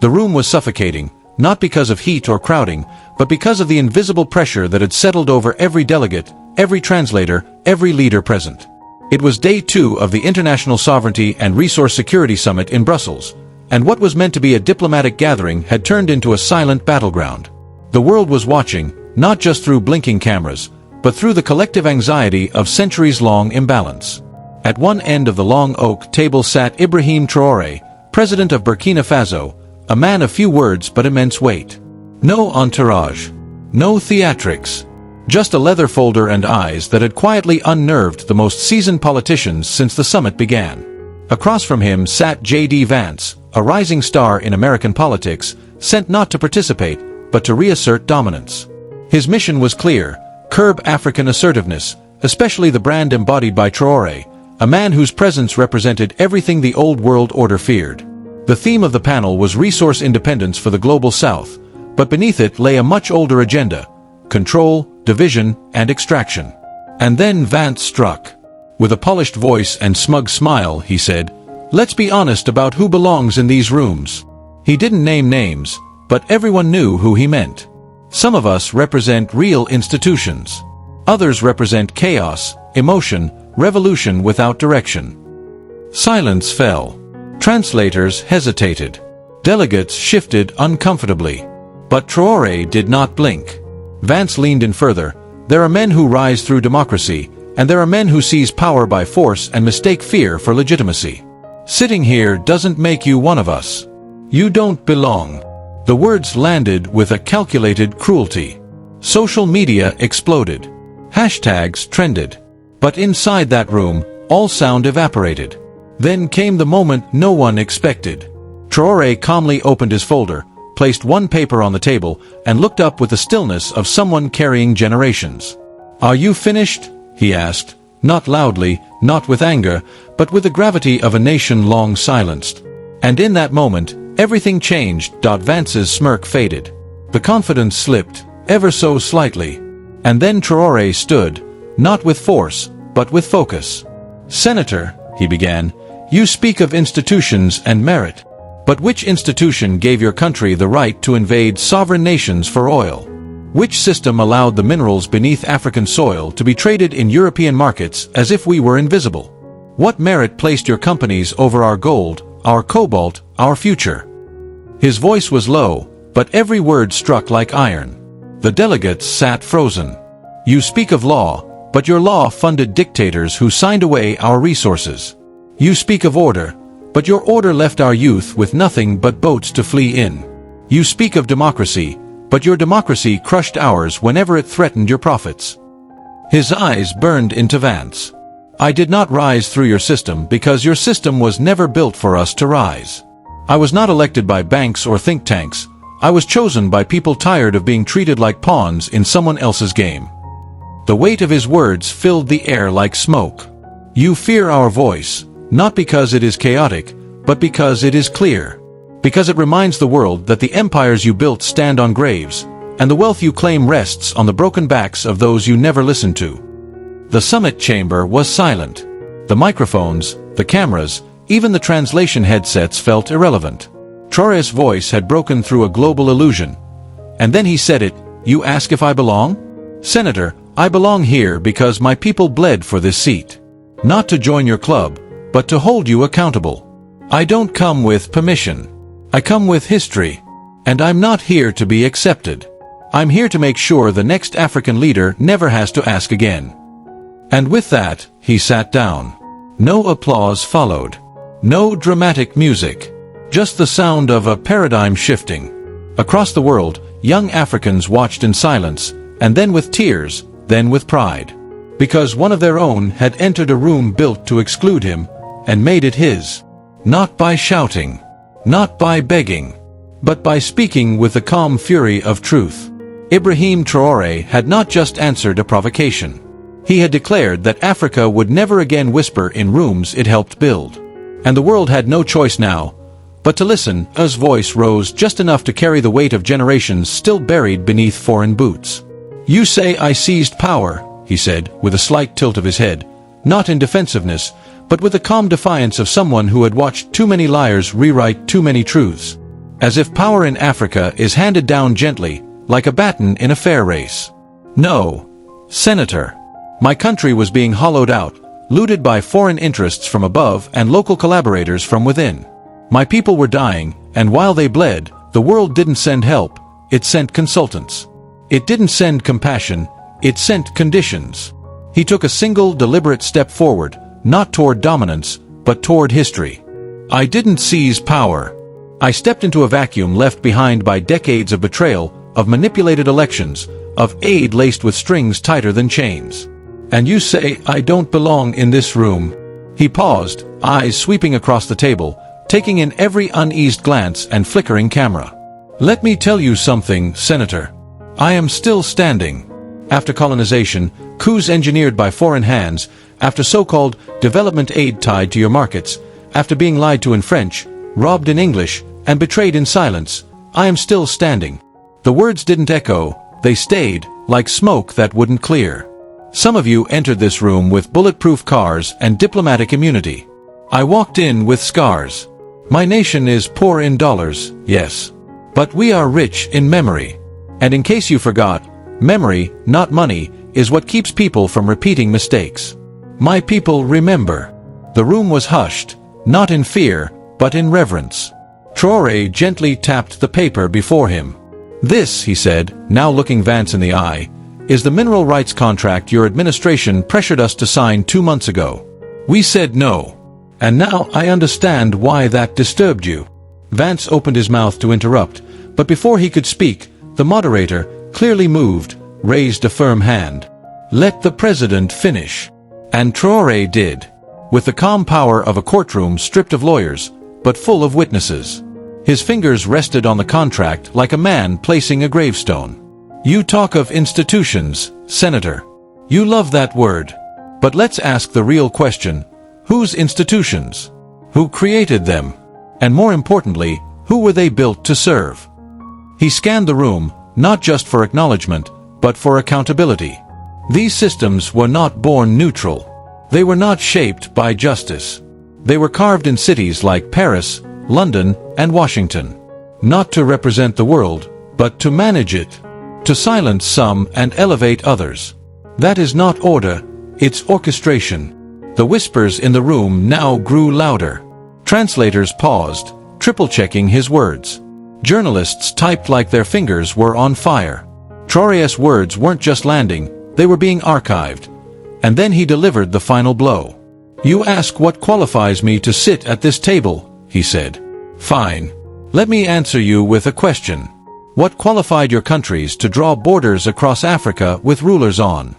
The room was suffocating, not because of heat or crowding, but because of the invisible pressure that had settled over every delegate, every translator, every leader present. It was day 2 of the International Sovereignty and Resource Security Summit in Brussels, and what was meant to be a diplomatic gathering had turned into a silent battleground. The world was watching, not just through blinking cameras, but through the collective anxiety of centuries-long imbalance. At one end of the long oak table sat Ibrahim Traoré, president of Burkina Faso, a man of few words but immense weight. No entourage. No theatrics. Just a leather folder and eyes that had quietly unnerved the most seasoned politicians since the summit began. Across from him sat J.D. Vance, a rising star in American politics, sent not to participate, but to reassert dominance. His mission was clear: curb African assertiveness, especially the brand embodied by Traoré, a man whose presence represented everything the old world order feared. The theme of the panel was resource independence for the global south, but beneath it lay a much older agenda: control, division, and extraction. And then Vance struck. With a polished voice and smug smile, he said, "Let's be honest about who belongs in these rooms." He didn't name names, but everyone knew who he meant. Some of us represent real institutions. Others represent chaos, emotion, revolution without direction. Silence fell. Translators hesitated. Delegates shifted uncomfortably. But Traoré did not blink. Vance leaned in further. There are men who rise through democracy, and there are men who seize power by force and mistake fear for legitimacy. Sitting here doesn't make you one of us. You don't belong. The words landed with a calculated cruelty. Social media exploded. Hashtags trended. But inside that room, all sound evaporated. Then came the moment no one expected. Traoré calmly opened his folder, placed one paper on the table, and looked up with the stillness of someone carrying generations. "Are you finished?" he asked, not loudly, not with anger, but with the gravity of a nation long silenced. And in that moment, everything changed. Vance's smirk faded. The confidence slipped, ever so slightly. And then Traoré stood, not with force, but with focus. "Senator," he began, "you speak of institutions and merit. But which institution gave your country the right to invade sovereign nations for oil? Which system allowed the minerals beneath African soil to be traded in European markets as if we were invisible? What merit placed your companies over our gold, our cobalt, our future?" His voice was low, but every word struck like iron. The delegates sat frozen. "You speak of law, but your law funded dictators who signed away our resources. You speak of order, but your order left our youth with nothing but boats to flee in. You speak of democracy, but your democracy crushed ours whenever it threatened your profits." His eyes burned into Vance. "I did not rise through your system because your system was never built for us to rise. I was not elected by banks or think tanks. I was chosen by people tired of being treated like pawns in someone else's game." The weight of his words filled the air like smoke. "You fear our voice, not because it is chaotic, but because it is clear. Because it reminds the world that the empires you built stand on graves, and the wealth you claim rests on the broken backs of those you never listened to." The summit chamber was silent. The microphones, the cameras, even the translation headsets felt irrelevant. Traoré's voice had broken through a global illusion. And then he said it, "You ask if I belong? Senator, I belong here because my people bled for this seat. Not to join your club, but to hold you accountable. I don't come with permission. I come with history. And I'm not here to be accepted. I'm here to make sure the next African leader never has to ask again." And with that, he sat down. No applause followed. No dramatic music. Just the sound of a paradigm shifting. Across the world, young Africans watched in silence, and then with tears, then with pride. Because one of their own had entered a room built to exclude him, and made it his. Not by shouting, not by begging, but by speaking with the calm fury of truth. Ibrahim Traoré had not just answered a provocation. He had declared that Africa would never again whisper in rooms it helped build. And the world had no choice now, but to listen. His voice rose just enough to carry the weight of generations still buried beneath foreign boots. "You say I seized power," he said, with a slight tilt of his head, not in defensiveness, but with the calm defiance of someone who had watched too many liars rewrite too many truths. As if power in Africa is handed down gently, like a baton in a fair race. No, Senator. My country was being hollowed out, looted by foreign interests from above and local collaborators from within. My people were dying, and while they bled, the world didn't send help, it sent consultants. It didn't send compassion, it sent conditions. He took a single deliberate step forward, not toward dominance, but toward history. I didn't seize power. I stepped into a vacuum left behind by decades of betrayal, of manipulated elections, of aid laced with strings tighter than chains. And you say I don't belong in this room. He paused, eyes sweeping across the table, taking in every uneased glance and flickering camera. Let me tell you something, Senator. I am still standing. After colonization, coups engineered by foreign hands, after so-called development aid tied to your markets, after being lied to in French, robbed in English, and betrayed in silence, I am still standing. The words didn't echo, they stayed, like smoke that wouldn't clear. Some of you entered this room with bulletproof cars and diplomatic immunity. I walked in with scars. My nation is poor in dollars, yes. But we are rich in memory. And in case you forgot, memory, not money, is what keeps people from repeating mistakes. My people remember. The room was hushed, not in fear, but in reverence. Traoré gently tapped the paper before him. This, he said, now looking Vance in the eye, is the mineral rights contract your administration pressured us to sign 2 months ago. We said no. And now I understand why that disturbed you. Vance opened his mouth to interrupt, but before he could speak, the moderator, clearly moved, raised a firm hand. Let the president finish. And Traoré did. With the calm power of a courtroom stripped of lawyers, but full of witnesses. His fingers rested on the contract like a man placing a gravestone. You talk of institutions, Senator. You love that word. But let's ask the real question. Whose institutions? Who created them? And more importantly, who were they built to serve? He scanned the room, not just for acknowledgement, but for accountability. These systems were not born neutral. They were not shaped by justice. They were carved in cities like Paris, London, and Washington. Not to represent the world, but to manage it. To silence some and elevate others. That is not order, it's orchestration. The whispers in the room now grew louder. Translators paused, triple-checking his words. Journalists typed like their fingers were on fire. Traoré's words weren't just landing, they were being archived. And then he delivered the final blow. You ask what qualifies me to sit at this table, he said. Fine. Let me answer you with a question. What qualified your countries to draw borders across Africa with rulers on?